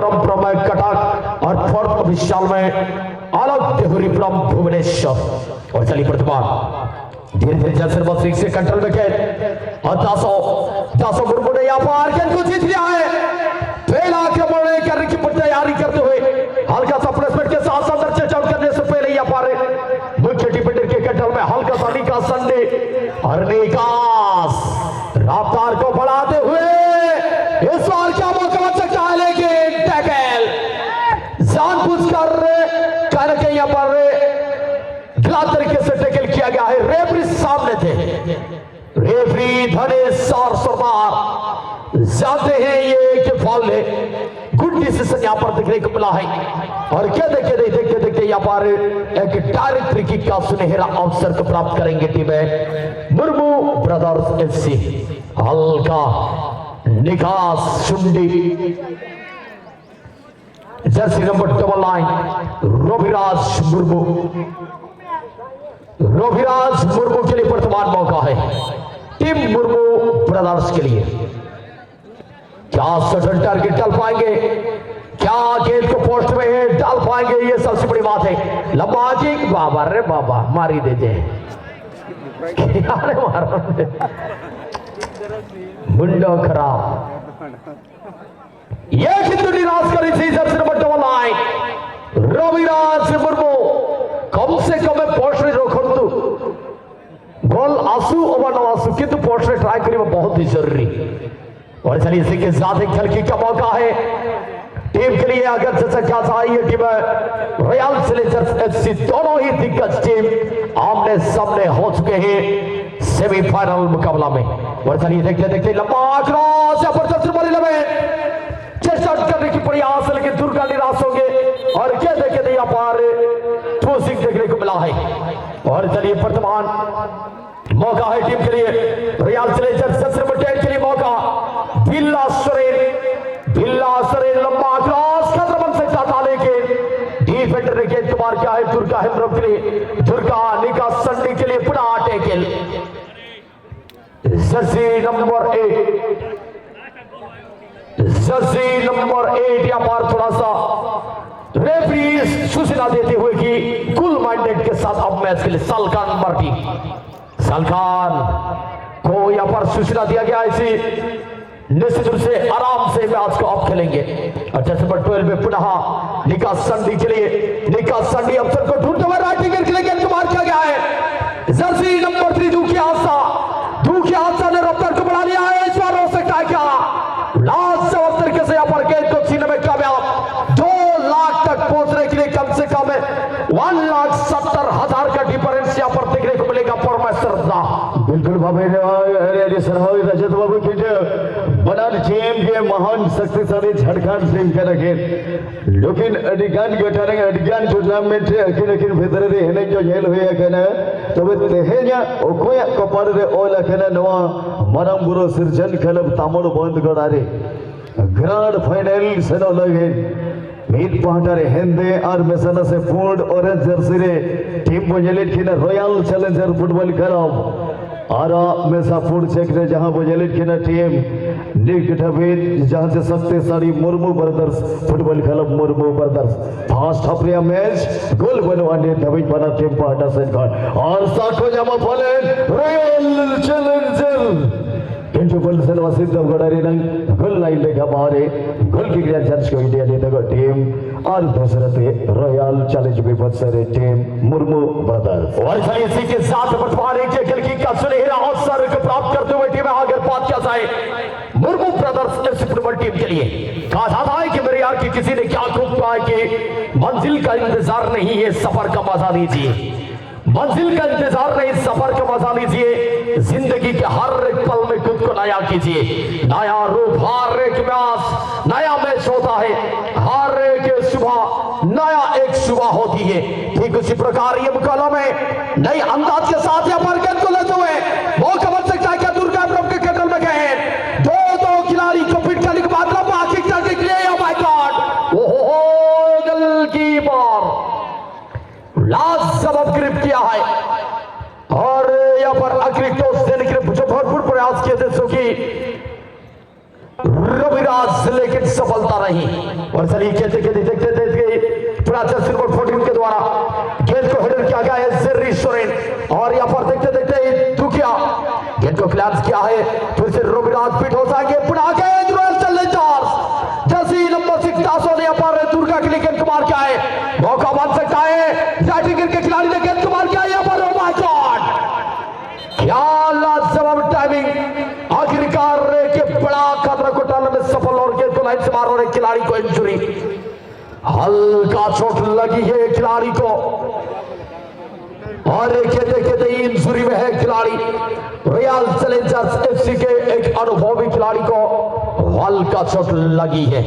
परंपरा में कटक और फोर्थ विशाल में अलग देहुरी फ्रॉम भुवनेश्वर। और चलिए प्रतिमान धीरे धीरे जैसे बस से कंट्रोल में खेल और दासो मुर्मू ने यहाँ पर गेंद को जीत लिया है। पहला आक्रमण करने की तैयारी करते हुए हल्का सा प्लेसमेंट के साथ अंदर से चढ़ करने से पहले यहाँ पर मुख्य डिफेंडर के कंट्रोल में हल्का सा निकास संडे और निकास रफ्तार को बढ़ाते हुए इस बार क्या मौका बच सकता है, लेकिन टैकल जानबूझकर कहीं कहीं यहाँ पर गलत तरीके से टैकल किया गया है। रेफरी सामने थे, रेफरी धनेश और सरदार जानते हैं ये एक फॉल है। गुड डिसीजन यहाँ पर देखने को मिला है और क्या देखते देखते यहाँ पर एक डायरेक्ट फ्री किक का सुनहरा अवसर को प्राप्त करेंगे टीम मुर्मू ब्रदर्स एफसी। हल्का निकास चुंडी जर्सी नंबर 9 रविराज मुर्मू के लिए वर्तमान मौका है टीम मुर्मू ब्रदर्स के लिए। क्या सडन टारगेट डाल पाएंगे, क्या गेंद को पोस्ट में डाल पाएंगे, ये सबसे बड़ी बात है। लंबा जी बाबा रे बाबा मारी दे मुंडो खराब ये किंतु निराश करी थी जर्सी नंबर 9 रविराज मुर्मू कम से कम पोस्ट रोकंतु गोल आंसू और न आंसू किंतु पोस्ट ट्राई करी बहुत ही जरूरी। और चलिए इसी के साथ एक खेल का मौका है टीम के लिए। अगर जैसा क्या चाहिए टीम रॉयल चैलेंजर्स एफसी दोनों ही दिग्गज टीम आमने सामने हो चुके हैं सेमीफाइनल मुकाबला में। और चलिए देखते लंबा क्रॉस यहाँ पर जर्सी में चेष्टा करने की प्रयास, लेकिन दुर्गा निराश होंगे और क्या देखे यहाँ पर ठोसिंग देखने को मिला है। और चलिए वर्तमान मौका है टीम के लिए रॉयल चैलेंजर्स एफसी नंबर 10 के लिए मौका। बिल्ला सरेन लंबा क्रॉस खतरा बन सकता था, लेकिन डिफेंडर ने गेंद मार किया है दुर्गा हेमरम के लिए। दुर्गा निकास संडी के लिए पुनः टैकल जर्सी नंबर 8 यहाँ पर थोड़ा सा रेफरी सूचना देते हुए कि कुल माइंडेड के साथ अब मैच के लिए सलखान को यहाँ पर सूचना दिया गया है। निश्चित रूप से आराम से मैच को अब खेलेंगे। और जैसे नंबर 12 में पुनः निकास संडी के लिए अवसर को ढूंढते हुए राइट विकेट के लिए गेंद को मार किया गया है। जर्सी नंबर 3 दुखी हादसा ने रफ्तार को बढ़ा लिया है। इस बार हो सकता है क्या लास्ट तरीके से यहाँ पर गेंद को छीनने में कामयाब। 2 लाख तक पहुंचने के लिए कम से कम 1,70,000 का डिफरेंस यहाँ पर देखने को मिलेगा। बिल्कुल रजत बाबू की बनान टीम के महान शक्तिशाली झारखंड टीम के लेकिन अडिगान गटाने अडिगान टूर्नामेंट अकिन भितर हेने जो झेल हुए तब तेहेजा ओकोया कपार रे ओल नवा माराम बुरो सिरजन खेलब तामड़ बंद गड़ारे ग्रांड फाइनल सेनो लगे मीट पहाटारे हेंदे और मेसना से फूड ऑरेंज जर्सी रे टीम बजेलेट खिना रॉयल चैलेंजर फुटबॉल क्लब आरा मेसा फूड चेक रे जहां बजेलेट खिना टीम निक ढबेद जहां से शक्तिशाली Murmu brothers football club Murmu brothers first half रे मैच गोल बनवाने ढबेद बना टीम पहाटा से और साखो जमा फलन रॉयल चैलेंजर इंटू गोल से वसित गड़ारी नंग गोल लाइन लेगा मारे गोल की क्रिया जज को इंडिया ने तक टीम और दूसरे पे रॉयल चैलेंज विपद से टीम मुर्मू ब्रदर्स। और चलिए इसी के साथ बंटवारे के खेल की का सुनहरा अवसर को प्राप्त करते हुए टीम आगे बात क्या जाए Murmu brothers FC football team के लिए कहा जाता है कि मेरे यार की किसी ने क्या खूब कहा कि मंजिल का इंतजार नहीं है सफर का मजा लीजिए। मंजिल का इंतजार नहीं सफर का मजा लीजिए। जिंदगी के हर एक पल में खुद को नया कीजिए। नया रूप हर एक मैच नया मैच होता है। हर एक सुबह नया एक सुबह होती है। ठीक उसी प्रकार ये मुकाबला में नई अंदाज के साथ यहाँ पर गेंद को लेते हुए मौका बन सकता है क्या दुर्गा ब्रह्म के कदम में गए 2 खिलाड़ी को पिट करने के बाद लंबा किक करने के लिए माय गॉड ओहो गोलकीपर लाजवाब ग्रिप किया है और यहाँ पर अतिरिक्त टॉस देने के लिए जो भरपूर प्रयास किए थे सो कि रविराज लेकिन सफलता नहीं। और चलिए खेलते खेलते देखते देखते पूरा जर्सी नंबर 14 के द्वारा गेंद को हेडर किया गया है जेर्री सोरेन और यहाँ पर देखते देखते दुखिया गेंद को क्लास किया है फिर से रविराज फिट हो जाएंगे पुनः गेंद रॉयल चैलेंजर्स जर्सी नंबर 6 दासो ने यहाँ पर दुर्गा के लिए गेंद को मार किया है मौका बन सकता है राइटिंग के खिलाड़ी ने गेंद को मार किया यहाँ पर ओ माय गॉड क्या लाजवाब टाइमिंग आखिरकार के बड़ा खतरा को टालने में सफल और गेंद को लाइन से मार रहे खिलाड़ी को इंजरी हल्का चोट लगी है खिलाड़ी को और खेलते खेलते इंजरी में है खिलाड़ी रॉयल चैलेंजर्स एफसी के एक अनुभवी खिलाड़ी को हल्का चोट लगी है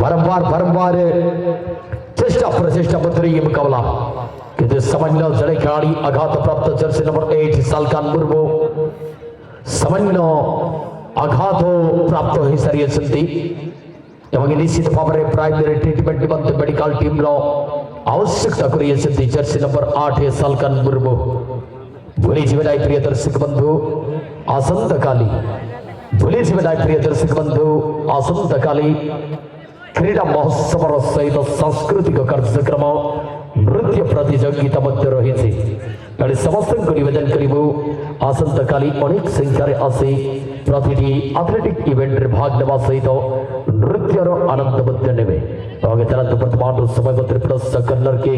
बारंबार चेष्टा प्रचेष्टा मंत्री मुकाबला किंतु समन्वय जड़े खिलाड़ी आघात प्राप्त जर्सी नंबर 8 सालकान मुर्मू समन्वय आघात प्राप्त हो सारी निश्चित भाव में प्राइमरी ट्रिटमेंट निमंते मेडिकल टीम आवश्यकता करी जर्सी नंबर 8 सालकान मुर्मू भूली जीवनाय प्रिय दर्शक बंधु आसंत काली भूली जीवनाय प्रिय दर्शक बंधु आसंत काली क्रीडा महोत्सव सहित सांस्कृतिक कार्यक्रम नृत्य प्रतियोगिता मध्य रही समस्त को निवेदन करू आसंत काली अनेक संख्यार आसी प्रति एथलेटिक इवेंट रे भाग नेवा सहित नृत्यर आनंद मध्य ने वर्तमान समय कलर के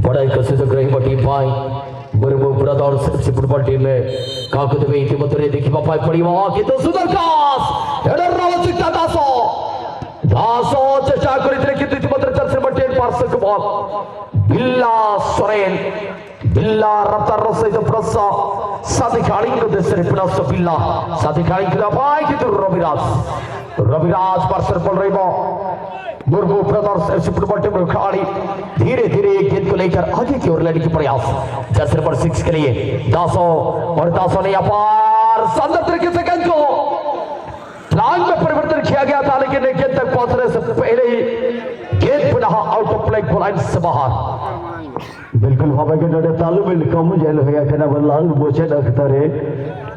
बड़ा एक सुजोग team Murmu brothers FC football team में काकु देवे इतिमध्य देखा पड़ो किंतु सुदर्कास हेडर आवश्यकता दासो चेष्टा करते किंतु इतिमध्य जर्सी नंबर 10 पार्श्व बॉल बिल्ला सोरेन बिल्ला रफ्तार सहित प्लस साथी खिलाड़ी को देश प्लस बिल्ला साथी खिलाड़ी किंतु रविराज पार्श्व बॉल रही Murmu brothers FC football team खिलाड़ी धीरे धीरे गेंद को लेकर आगे की ओर लेने की प्रयास जर्सी नंबर 6 के लिए दासो और दासो ने यहाँ पर शानदार तरीके से गेंद को प्लान में परिवर्तन किया गया था लेकिन गेंद तक पहुंचने से पहले ही गेंद पुनः आउट ऑफ प्ले लाइन से बाहर बिल्कुल भावे के डरे तालु में कम जेल हो गया केना बल्लाल बोचे रखतरे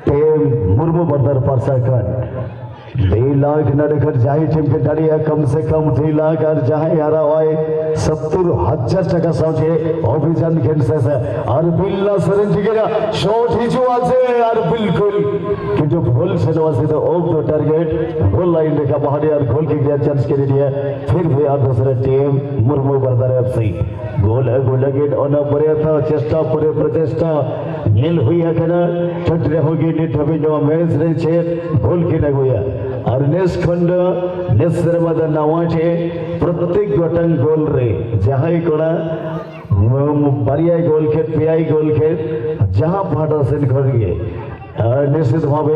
टीम मुर्मू बदर पर सकन 2 लाख नड़कर जाए टीम के डरिया कम से कम 2 लाख और जहां यारा होए 70,000 টাকা সাউথে অভিযান খেলছে আর বিল্লা সরেন জিগেরা শট হিজু আছে আর বিলকুল কিন্তু ভুল ছিল আছে of the target goal line देखा बाहर और गोल की गया चांस के लिए फिर भी यार दूसरा टीम मुर्मू बर्दर एफसी गोल है गोल गेट ऑन परे था चेष्टा पूरे प्रचेष्टा नील हुई है केना छटरे होगी नेट हबे जो मैच रे छे गोल की न हुआ और नेक्स्ट खंड नेसर मद नवाचे प्रत्येक गोटन गोल रे जहां कोना बारिया गोल खेत पियाई गोल खेत जहां फाटा से खड़िए निश्चित भाव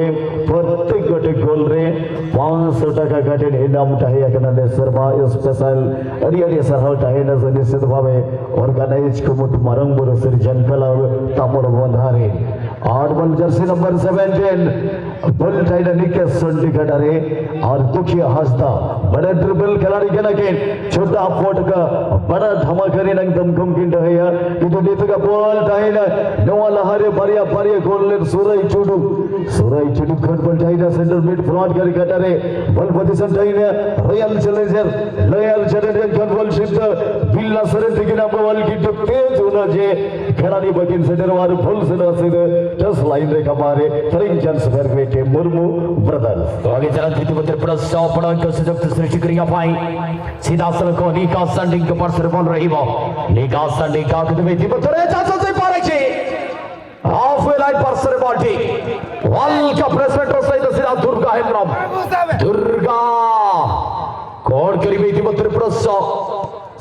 प्रत्येक गोटे गोल रे 500 টাকা काटे इनाम टाहे सर्वा स्पेशल अरिया सरहाव टाहे निश्चित भाव ऑर्गेनाइज कुमुट मरंगुर सिर्जन कला तामर बंधारे और बल जर्सी नंबर 17 बल टाइडा निके संडी कटारे और दुखिया हंसता बड़ा ड्रिबल खिलाड़ी के ना छोटा पोट का बड़ा धमाका रे नंग दमकम किंड है इतो नीत का बॉल टाइना नवा लहरे बारिया बारिया गोल ले सुरई चुडू खट बल टाइना सेंटर मिड फ्रंट कर कटारे बल पोजीशन टाइना रॉयल चैलेंजर कंट्रोल शिफ्ट बिल्ला सरे दिगिना बॉल की तो तेज होना जे खिलाड़ी बगिन सेंटर वार फुल से नसीब टच लाइन रे कमारे थ्रिंग चांस फेर बेटे मुर्मू ब्रदर्स तो आगे चला थी तो पूरा सौपड़ा का सुजोग सृष्टि करिया पाई सीधा सल को निका स्टैंडिंग के पर बॉल रही वो निका स्टैंडिंग का के बेटी बतरे चांस से पारे छे हाफ वे लाइन पर सर बॉल ठीक वॉल का प्रेसमेंट हो सही तो सीधा दुर्गा हेमरम दुर्गा कोड करी बेटी बतरे प्लस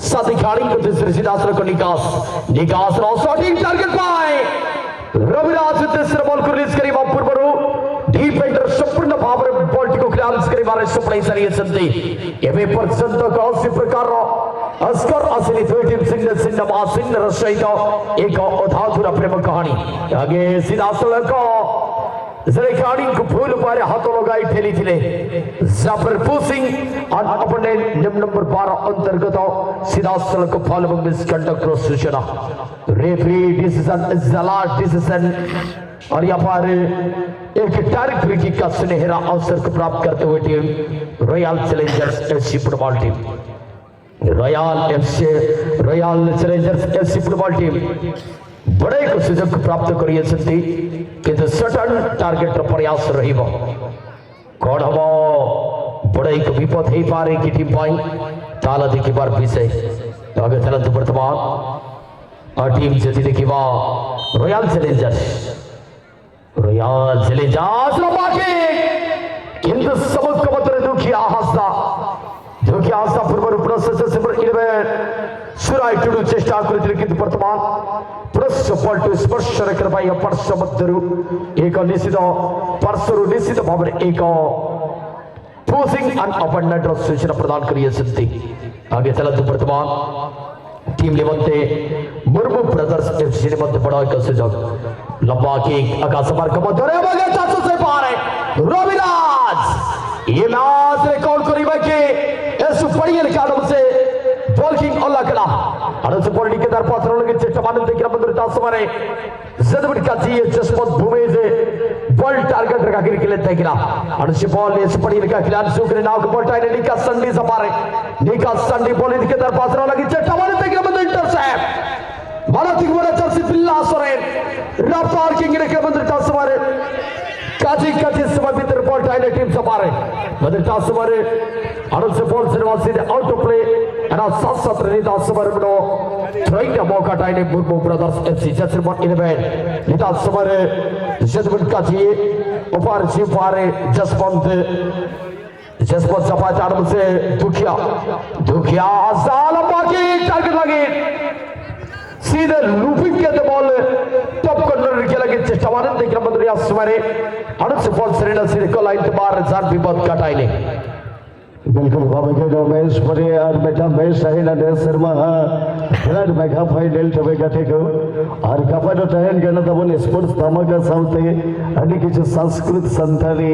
साथी खिलाड़ी को दूसरे सीधा सल को निकास रो शॉटिंग टारगेट पाए रविराज तीसरे बॉल को रिलीज करी पूर्व डिफेंडर संपूर्ण भाव में बॉल को क्लियरेंस करी बारे सप्लाई सरिये संति एवे पर्यंत कासी प्रकार अस्कर असली टीम सिंह मासिन रसइतो एक अधाधुरा प्रेम कहानी आगे सीधा सड़क जरे खिलाड़ी को फूल पारे हाथों लगाई ठेली थिले जाफर पुसिंग और अपने नंबर 12 अंतर्गत सीधा सड़क फॉल मिसकंडक्ट सूचना referee decision is the last decision और यहाँ पर एक डायरेक्ट फ्री किक का सुनहरा अवसर को प्राप्त करते हुए team royal Challengers FC football team royal Challengers FC football team बड़े एक सुजोग प्राप्त करिए किंतु सटन टार्गेट प्रयास रहिबो कौन हम बड़े एक विपद हो पारे की टीम पाई ताला देखिबार विषय तो आगे चलते वर्तमान और टीम जति देखिबा रॉयल चैलेंजर्स बाकी किंतु सबक मात्र दुखिया हस्ता पूर्व प्रोसेस नंबर 11 सुराय टुडू चेष्टा करते किंतु वर्तमान प्लस पलटू स्पर्श करबाई पर्श मध्यरु एक निश्चित पर्शरु निश्चित भाव में एक पुशिंग एंड अबंडेंट सूचना प्रदान करिए सकती आगे चलते वर्तमान टीम लेवंते मुर्मू ब्रदर्स एफसी ने मध्य बड़ा एक सुजोग लंबा किक आकाश मार्ग मध्य रे बगे चाचू से पारे रविराज ये मैच रिकॉर्ड करीबा के एस पड़ियल काडम से बॉल किंग अल्लाह कला अरस पॉलिटी के दर पास लगे चेष्टा मानन देखिरा बंदर दास मारे जदबट का जी जसमत भूमे से बॉल टारगेट रखा के लिए देखिरा अरस बॉल एस पड़ियल का खिलाड़ी सुकरे नाव को बॉल टाइने निका संडी सपारे निका संडी बॉल के दर पास लगे चेष्टा मानन देखिरा बंदर इंटरसेप्ट मारा तिगवरा चर्सी बिल्ला सोरेन रफ्तार किंग ने के बंदर दास मारे काजी समय भीतर बॉल टाइने टीम सपारे बंदर दास मारे अरस बॉल से सीधे आउट ऑफ प्ले and साथ साथ नीता समर में थ्रोइंग का मौका टाइने मुर्मू ब्रदर्स एफसी जैसे बॉल 11 नीता समर जदबट का जी ऊपर जी पारे जसवंत सफा चार से दुखिया साल बाकी टारगेट लगे सीधे लूपिंग के तो बॉल टॉप कॉर्नर के लगे चेष्टा मारने देखिए बंदरिया सुमारे अरस बॉल सरेना सीधे को लाइन बार जान विपद का टाइने बिल्कुल बाबा के जो मैच पड़े और बेटा मैच सही ना देश शर्मा खिलाड़ मेगा फाइनल तो बेटा ठीक हो और कपड़ों टहन करना तो बोले स्पोर्ट्स धमाका साउथे अड़ी किच संस्कृत संताली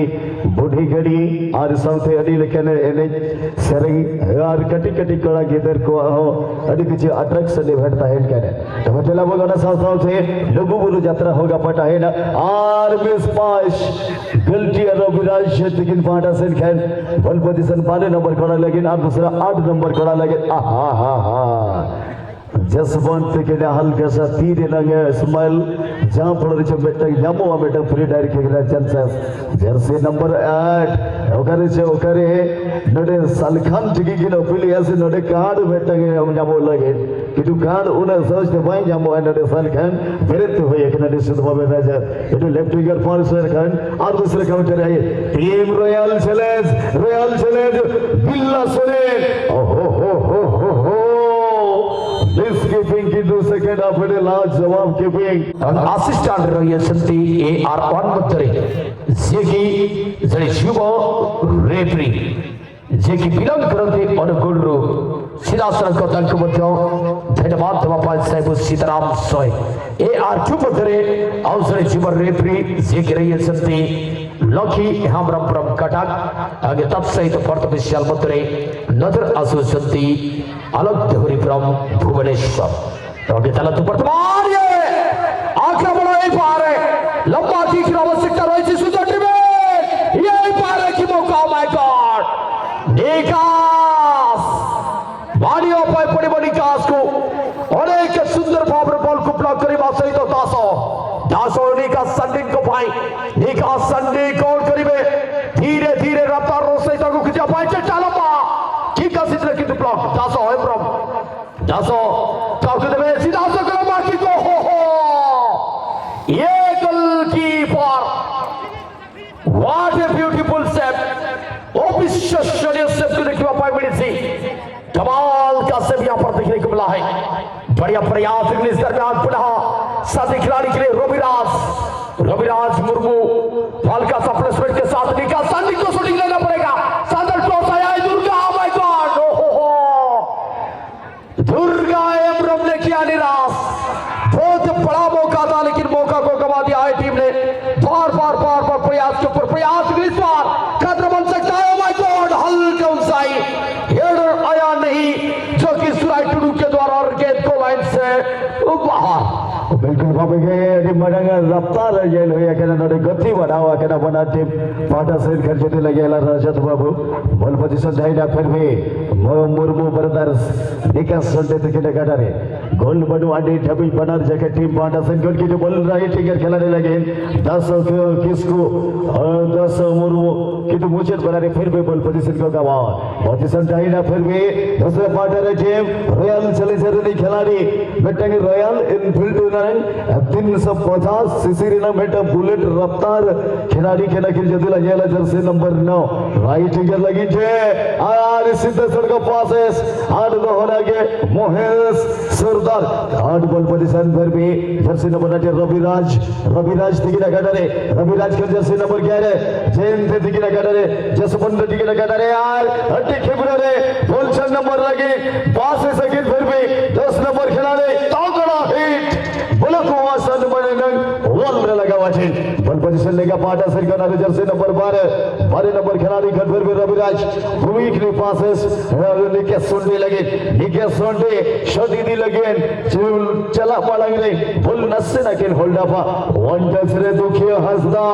बुढ़ी गड़ी और साउथे अड़ी लेकिन एने सेरिंग और कटी कटी कोड़ा गिदर को हो अड़ी किच अट्रैक्शन इवेंट टहन करे तो बेटा लोगों साउथे लोगों बुरु यात्रा होगा पटा है ना और मिस पास गलती रविराज शेतिकिन पाटा से खेल बॉल पोजीशन नंबर कड़ा लगे और दूसरा 8 नंबर कड़ा लगे जसवंत के हल्का सा तीर लगे स्माइल जहां पड़ रही बेटा जामो बेटा फ्री डायरेक्ट के चांसेस जर्सी नंबर 8 ओकरे से ओकरे नडे सलखान टिकी के ओपिली ऐसे नडे कार्ड बेटा के जामो लगे किटू कार्ड उन सोचते भाई जामो नडे सलखान बेरते हुए एक नडे सुध भावे राजा इटू लेफ्ट विंगर फॉर सलखान और दूसरे काउंटर है टीम रॉयल चैलेंज बिल्ला सोरेन ओहो This keeping into second half with a large जवाब keeping assistant रहिए संती AR1 मतरे जेकी जरी शुभ रेफरी जेकी बिलोंग करते अनुकूल रू सीधा सड़क को तंक मध्य धन्यवाद धमापाल साहिब सीताराम सोय AR2 मतरे अवसर शुभ रेफरी जेकी रहिए संती लकी हमरम प्रम कटक आगे तब सहित फर्त विशाल मतरे नजर आसु संती अलग धुरी फ्रॉम भुवनेश्वर तो आगे चला तो वर्तमान ये आक्रमण नहीं पा रहे लंबा की आवश्यकता रही सुधरने में ये पा रहे की मौका माय गॉड निकास बाड़ियों पर बड़ी बड़ी निकास को और एक सुंदर भाव बॉल को ब्लॉक करी बात सही तो दासो निकास संडिंग को भाई निकास संडिंग कौन करीबे धीरे धीरे रफ्तार रोसे तक खिंचा पाए चट्टा लंबा का सिद्ध की ब्लॉक दासो है फ्रॉम दासो चौके में सीधा से करो की को हो ये goalkeeper what a beautiful save official save को देखिए 5 मिनट से कमाल का सेव यहां पर देखने को मिला है बढ़िया प्रयास इंग्लिश दरमियान पुनः साथी खिलाड़ी के लिए रविराज मुर्मू बॉल का प्लेसमेंट के साथ निकाल संदीप को शूटिंग लेना पड़ेगा सादर टॉस आया है दुर्गा एब्रम ने किया निराश बहुत बड़ा मौका था लेकिन मौका को गवा दिया है टीम ने बार प्रयास के ऊपर प्रयास इस बार खतरा बन सकता है माय गॉड हल्का ऊंचाई हेडर आया नहीं जो कि सुराय टुडू के द्वारा और गेंद को लाइन से बाहर बिल्कुल भाभी के मडंग रफ्तार जेल हुई है नोड़े गति बढ़ावा के बना टीम पाटा से घर जोते लगे रजत बाबू बॉल पोजीशन ढाईला फिर भी मुर्मू ब्रदर्स निकास सोटे तक गटारे गोल बनु आडी ढबी बनार जगह टीम पाटा से गोल की बॉल राइट टिगर खिलाने लगे 10 किसको 10 मुर्मू की मुझे बनाने फिर भी बॉल पोजीशन को गवा पोजीशन ढाईला फिर भी दूसरे पार्टनर टीम रॉयल चैलेंजर खिलाड़ी बेटेंगे रॉयल इनफील्ड 350 सीसी बेटा बुलेट रफ्तार खिलाड़ी के नखिल जदी लगे जर्सी नंबर 9 राइट विकेट लगी छे और सीधे सड़क पासेस आठ होना के मोहेश सरदार थर्ड बॉल पोजीशन पर भी जर्सी नंबर 8 रविराज तिगिरा गडरे रविराज का जर्सी नंबर 11 जैन थे तिगिरा गडरे जसवंत तिगिरा गडरे यार हट्टी खेबरे रे बॉल 6 नंबर लगी पास सेकंड फिर भी 10 नंबर खिलाड़ी तगड़ा हिट बोलो को आसन बनेंग वॉल में लगा वाचिन बॉल पोजीशन लेगा पाटा सर का जर्सी नंबर 12 नंबर खिलाड़ी घर फिर भी रविराज वीकली पासेस निके सुंडी लगे निके सुंडी शोधी दी लगे चला पड़ंग रे बॉल नसे ना के होल्ड अप वन टच रे दुखियो हंसदा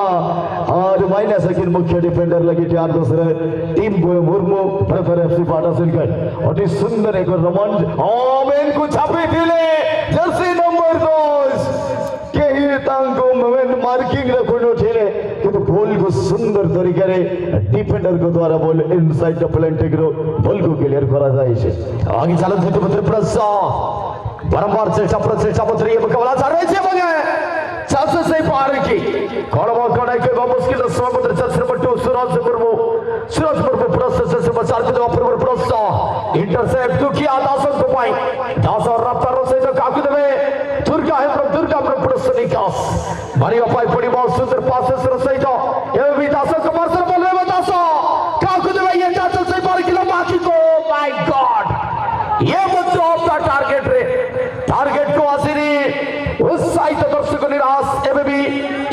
और माइनस के मुख्य डिफेंडर लगी चार दूसरे टीम मुर्मू प्रेफर एफसी पाटा सिलकर अति सुंदर एक रोमांच ओमेन को छापी दिले जर्सी नंबर 2 केही तांको मोमेंट मार्किंग रखो ठेले किंतु बॉल को सुंदर तरीके रे डिफेंडर को द्वारा बॉल इनसाइड द प्लेंटिंग रो बॉल को क्लियर करा जाय छे आगे चालू थे पत्र प्रसा बारंबार चेष्टा पत्र ये मुकाबला चालू है बगे सबसे सही पार की कड़वा कड़ाई के मुश्किल स्वागत चर्च नंबर 2 सूरज मुर्मू प्रसा से बचार के पर प्रसा इंटरसेप्ट तो किया दासन को पाई दासन रफ्तार से जो काकू देवे दुर्गा from प्रसा निकास मारी पाई पड़ी बहुत सुंदर पासेस रसैतो ये भी दासन को मारसर बोल रहे दासन काकू देवे ये दासन से पार किलो बाकी को माय गॉड ये मत ऑफ द टारगेट को आसिरी उस साइड दर्शक निराश एबे भी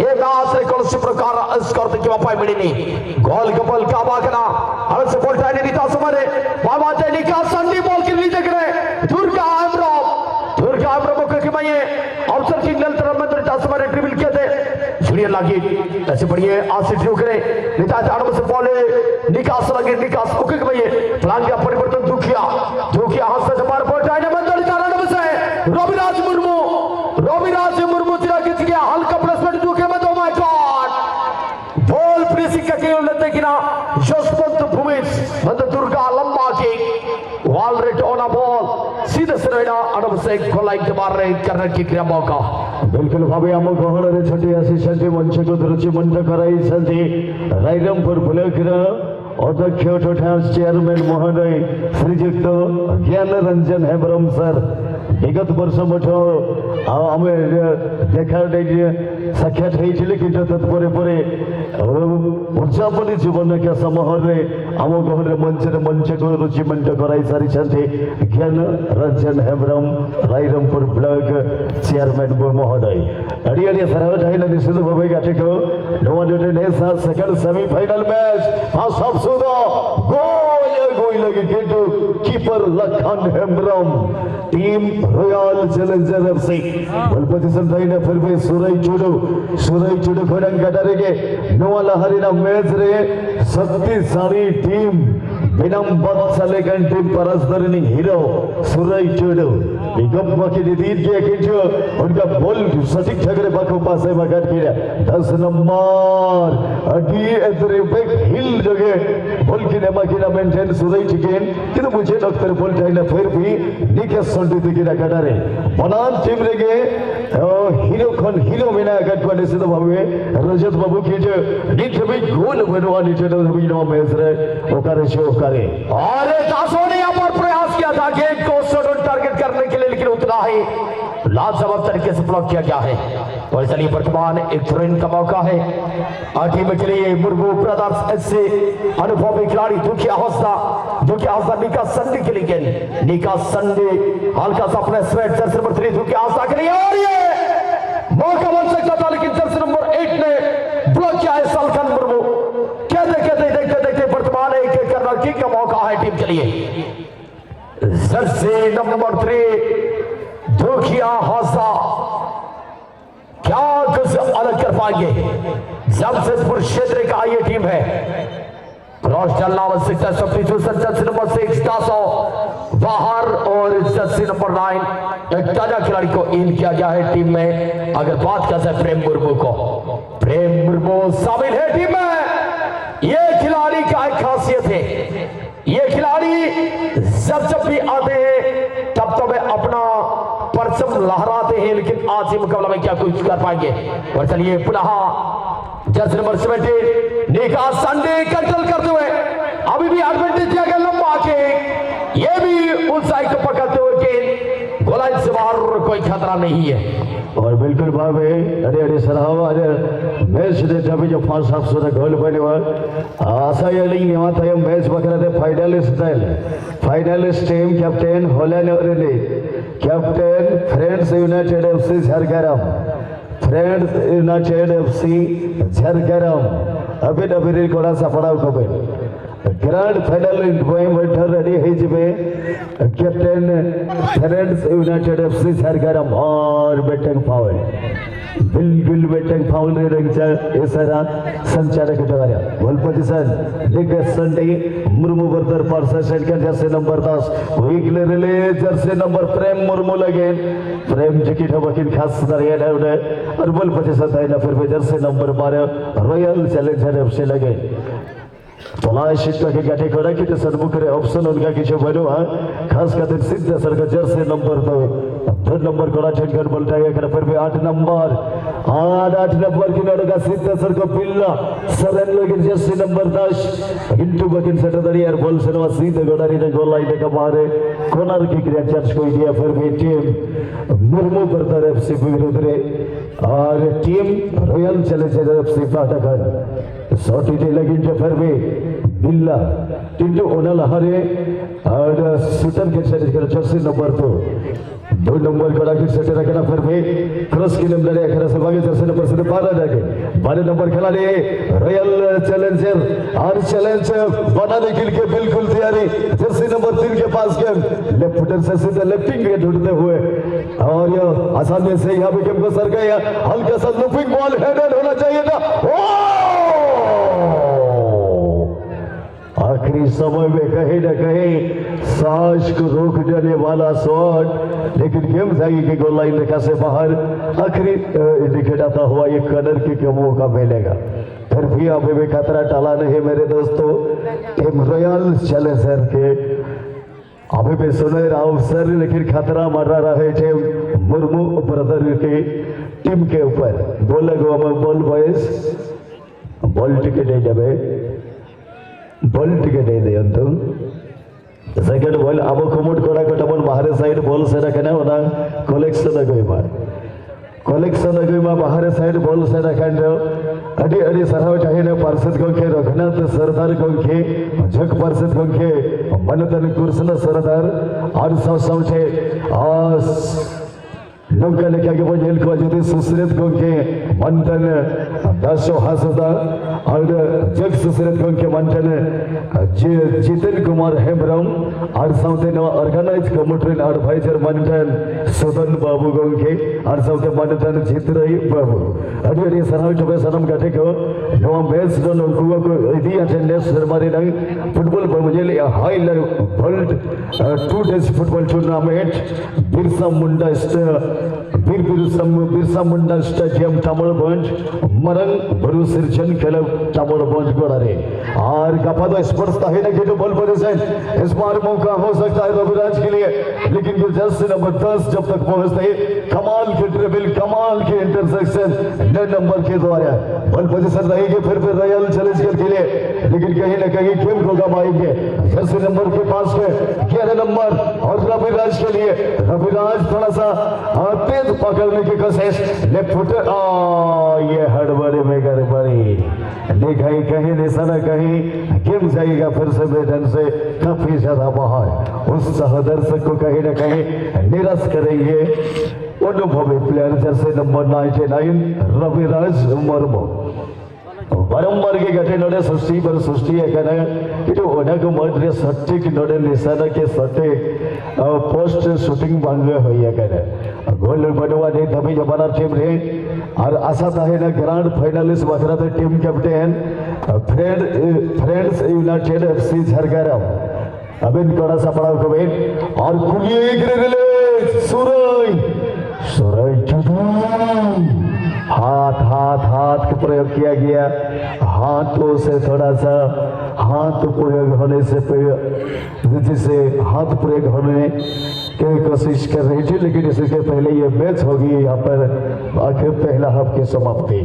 ये दास रे कौन सी प्रकार स्कोर के वापाई मिली गोल कपल का बागना अलग से बॉल टाइनी नीता समारे बाबा ते निकास संदी बॉल के लिए देख रहे दुर्गा आमरो को के माये अवसर की गल तरफ में टासमारे ड्रिबल किए थे जूनियर लागी ऐसे बढ़िए आसिफ जो करे नीता झाड़ों से बॉल निकास लगे निकास ओके के माये प्लान का परिवर्तन दुखिया हाथ से मार बॉल टाइनी में दल चारण में से रविराज मुर्मू तिरा खींच गया हल्का प्लेसमेंट दुखे में oh my God ball pressing का खेल लेते कि ना यशवंत भूमिज मत दुर्गा लंबा kick wall rate on a ball सीधे सरेडा अडब से कोलाइक के मार रहे करने की क्रिया मौका बिल्कुल भाभी हम गहन रे छटी असिस्टेंट मंच को रुचि मंच कराई संति रायरमपुर ब्लॉक अध्यक्ष तथा चेयरमैन महोदय श्रीयुक्त ज्ञान रंजन हेम्ब्रम सर विगत वर्ष मठ आम देखा साक्षात होती कि तत्पर उद्यापन जीवन के समूह आम गहन मंच को रुचि मंच कराई सारी ज्ञान रंजन हेम्ब्रम रायरमपुर ब्लॉक चेयरमैन महोदय अड़ी अड़ी सराव चाहिए निश्चित भाव गाठी को सेकंड सेमीफाइनल मैच गोल लगी keeper Lakhan Hembram team royal challenger FC ball position थाइने फिर भी सुरई चूडो खडंग गडरेगे नवा लहरीना मैच रे शक्तिशाली team बिनम बत्सले team परस्परनी hero Surai pseudo विगम बाकी दीद के किंचो उनका बॉल सटीक ठगरे बाको पासे मगट किया 10 नंबर अडी एतरे बैक हिल जगे बॉल की नेमा की मेंटेन सुरई चिकन किंतु मुझे डॉक्टर बॉल चाहिए फिर भी निके संडी दिखिरा गडरे बनान टीम रेगे हीरो बिना गट को निश्चित भावे रजत बाबू की जो नीचे भी गोल बनवा नीचे तो मैच रे ओकारे शो करे और दासों ने यहां पर प्रयास किया था गेट को शॉट टारगेट करने के लिए लेकिन उतना ही लाजवाब तरीके से ब्लॉक किया गया है और चलिए वर्तमान एक थ्रो-इन का मौका है टीम के लिए मुर्मू ब्रदर्स एससी अनुभवी खिलाड़ी दुखिया हौसला निका संडी के लिए निका संडी हल्का सा अपने स्वेट जर्सी नंबर 3 दुखिया हौसला के लिए और ये मौका बन सकता था लेकिन जर्सी नंबर 8 ने ब्लॉक किया है सलखन मुर्मू देखते वर्तमान एक कर्नल किक का मौका है टीम के लिए जर्सी नंबर 3 दुखिया हौसला क्या कुछ अलग कर पाएंगे? जमशेदपुर क्षेत्र का ये टीम है। क्रॉस डालना आवश्यकता, सब्स्टिट्यूशन जर्सी नंबर 6 दासो बाहर और जर्सी नंबर 9 एक ताजा खिलाड़ी को इन किया गया है टीम में। अगर बात कर सकते प्रेम मुर्मू को, प्रेम मुर्मू शामिल है टीम में। ये खिलाड़ी का एक खासियत है, ये खिलाड़ी जब भी आते हैं तब तो वे अपना परचम लहराते हैं, लेकिन आज ही मुकाबला में क्या कुछ कर पाएंगे? और चलिए पुनः जर्सी नंबर 17 निकास संडे कंट्रोल करते हुए अभी भी एडवांटेज दिया गया लंबा के, ये भी उस साइड को पकड़ते हुए कि गोलाई से बाहर कोई खतरा नहीं है। और बिल्कुल भावे अरे अरे सराव अरे मैच देता भी जो 5-7 गोल पहले हुआ आशा ये नहीं हुआ था। ये मैच बकरा थे फाइनलिस्ट टीम कैप्टन होलन और captain friends united FC Jhargram, friends united FC Jhargram अभी कोड़ा सफड़ा कबे ग्रांड फाइनल बैठर ready captain friends united FC Jhargram और बैटिंग फाउल बिल्कुल बैटिंग फाउल सारा संचालक बॉल पोजिशन दिग्गज Sunday Murmu brother parcel jersey number 10 वीक ले जर्सी नंबर प्रेम मुर्मू लगे प्रेम टिकट वकील खास और बॉल पोजिशन था फिर भी Jersey number 12 royal challenger FC लगे के गाठी करा कि सन्मुख ऑप्शन उनका किसी बनो खास कर सिद्ध सर का जर्सी नंबर 2 नंबर कोड़ा ठेकर बोलता है फिर भी 8 नंबर की नड़का सिद्ध सर को पिल्ला सरन लगे जर्सी नंबर 10 इंटू बकिन सेटदरी और बॉल से सीधे गोडारी ने गोल लाइन का मारे कॉर्नर की क्रिया चार्ज को दिया। फिर भी टीम मुर्मू बर्दर एफसी विरुद्ध और टीम रॉयल चैलेंजर एफसी पाटकर सोटी लगी फिर भी बिल्ला टिंटू ओनल हरे और शूटर के जर्सी नंबर 2 नंबर को राखी सेट रखना फिर भी क्रॉस की नंबर लड़े अखरा से भागे जर्सी नंबर 12 रखे 12 नंबर खिलाड़ी रॉयल चैलेंजर और चैलेंज बनाने के लिए बिल्कुल तैयारी जर्सी नंबर 3 के पास गेम लेफ्ट फुटर से सीधे लेफ्टिंग के ढूंढते हुए और ये आसानी से यहाँ पे गेम को सर गया हल्का सा लूपिंग बॉल हेडेड होना चाहिए था। आखिरी समय में कहीं न कहीं सांस को रोक देने वाला शॉट, लेकिन गेम जाएगी कि गोल लाइन रेखा से बाहर आखिरी इंडिकेट आता हुआ ये कॉर्नर की मौका मिलेगा। फिर भी अभी भी खतरा टाला नहीं मेरे दोस्तों। टीम रॉयल चैलेंजर के अभी भी सुनहरा अवसर, लेकिन खतरा मरा रहे टीम मुर्मू ब्रदर की टीम के ऊपर। बोले गो बॉल बॉयज बॉल टिकट जाए बॉल टिकट सेकेंड बॉल अब कमुट करा कटमन बाहर साइड बॉल से रखना होना कलेक्शन अगुमा बाहर साइड बॉल से रखना अड़ी अड़ी सराव चाहिए पार्षद गोखे रघुनाथ सरदार गोखे झक पार्षद गोखे मनतन कुर्सन सरदार और सौसे नौका लेके आगे बढ़ को यदि सुश्रित गोखे मंथन दासो हासदा और जग सुश्रित गोखे मंथन जितेन कुमार हेम्ब्रम और साउथे नवा ऑर्गेनाइज कमिटी एडवाइजर मंथन सुदन बाबू गोखे और साउथे मंथन जितरई बाबू अड़ी अड़ी सराव जबे सनम गाठे को नवा मैच दोनों को इदी अटेंडेंस सरमारी नंग फुटबॉल बमुजेल high level world 2 days football tournament Birsa Munda stadium तमिलगंज मरंग भरू सिरजन क्लब तमिलगंज गोड़े और कपा स्पर्श तो बॉल पोजीशन इस बार मौका हो सकता है रविराज के लिए, लेकिन ये जर्सी नंबर 10 जब तक पहुंचते ही कमाल की ड्रिबल कमाल की इंटरसेक्शन 9 नंबर के द्वारा बॉल पोजीशन रहेगी फिर रॉयल चैलेंजर के लिए, लेकिन कहीं ना कहीं गेम को गवाएंगे जर्सी नंबर के पास में 11 नंबर और रविराज के लिए। रविराज थोड़ा सा तेज पकड़ने की कोशिश लेफ्ट फुटर ये हड़बड़ी में गड़बड़ी दिखाई कहीं निशाना कहीं गेम जाएगा फिर से मैदान से काफी ज्यादा बाहर। उस दर्शक को कहीं ना कहीं निराश करेंगे अनुभवी player Jersey number 99 Raviraj Murmu. बारंबार के घटे नोड़े सृष्टि पर सृष्टि सटीक नोड़े निशाना के सटे पोस्ट शूटिंग बांगे हुई गोल्ड बनवाने दबी जमानार टीम रे और आशा ताहेना ग्रैंड फाइनलिस्ट बखराते team captain friends united FC Jhargram अबिन कड़ा सपड़ा कबिन और कुलिए गिरले सुरई हाथ का प्रयोग किया गया। हाथों से थोड़ा सा हाथ प्रयोग होने से जिसे हाथ प्रयोग होने की कोशिश कर रही थी, लेकिन इसके पहले ये मैच होगी यहाँ पर आखिर पहला हाफ की समाप्ति।